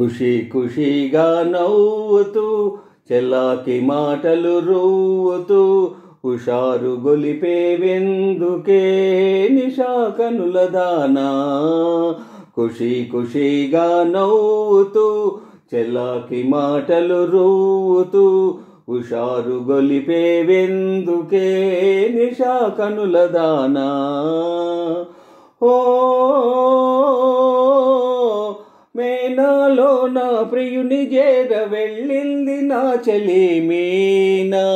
ఖుషి ఖుషిగా నవ్వుతూ చెల్లాకి మాటలు రూవుతూ హుషారు గొలిపే వెందుకే నిశా కనుల దానా. ఖుషి ఖుషిగా నవ్వుతూ చెల్లాకి మాటలు రూవుతూ హుషారు గొలిపే వెందుకే నిశా కనుల దానా. ఓ మేనాలో నా ప్రియుని చేర వెళ్ళింది నా చెలి మీనా.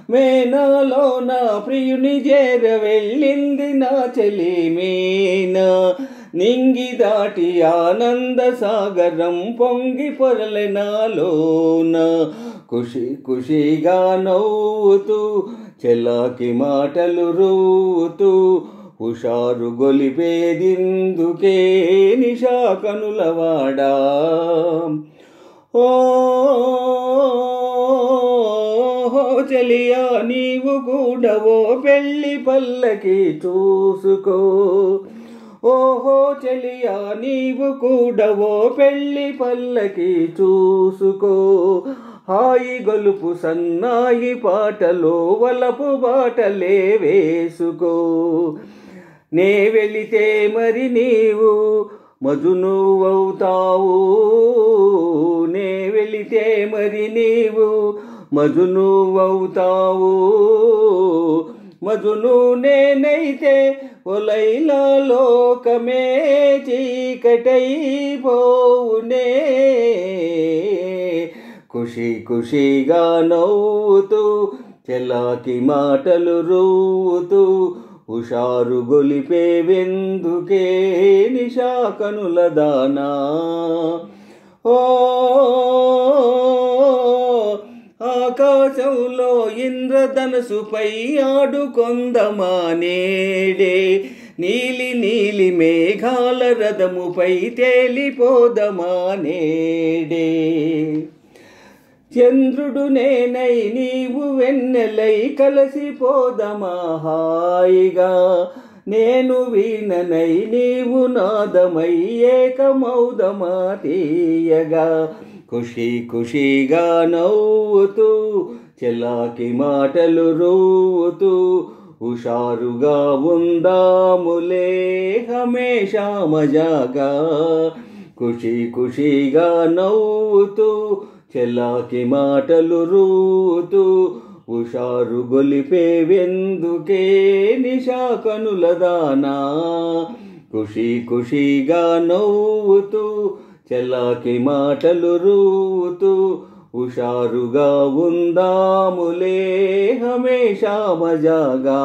మేనాలో నా ప్రియుని చేర వెళ్ళింది నా చెలి మీనా. నింగి దాటి ఆనంద సాగరం పొంగి పొరలె నాలోన. ఖుషి ఖుషిగా నవ్వుతూ చెల్లాకి మాటలు రూవుతూ హుషారు గొలిపేదిందుకే నిశా కనులవాడా. ఓ చెలియా నీవు కూడా ఓ పెళ్ళి పల్లకి చూసుకో. ఓహో చెలియా నీవు కూడా ఓ పెళ్ళి పల్లకి చూసుకో. హాయి గొలుపు సన్నాయి పాటలో వలపు బాటలే వేసుకో. నే వెళితే మరి నీవు మజునువవుతావు. నే వెళితే మరి నీవు మజునువవుతావు. మజును నేనైతే ఓ లైలా లోకమే చీకటైపోవునే. ఖుషి ఖుషిగా నవ్వుతూ చెల్లాకి మాటలు రూవుతూ హుషారు గొలిపే వెందుకే నిశా కనుల దానా. ఓ ఆకాశంలో ఇంద్రధనుసుపై ఆడుకొందమా నేడే. నీలి నీలి మేఘాల రథముపై తేలిపోదమా నేడే. చంద్రుడు నేనై నీవు వెన్నెలై కలసిపోదమా హాయిగా. నేను వీణనై నీవు నాదమై ఏకమౌదమా తీయగా. ఖుషి ఖుషిగా నవ్వుతూ చెల్లాకి మాటలు రూవుతూ హుషారుగా ఉందాములే హమేషా మజాగా. ఖుషి ఖుషిగా నవ్వుతూ చెల్లాకి మాటలు రూవుతూ హుషారు గొలిపే వెందుకే నిశా కనుల దానా. ఖుషి ఖుషిగా నవ్వుతూ చెల్లాకి మాటలు రూవుతూ హుషారుగా ఉందాములే హమేషా మజాగా.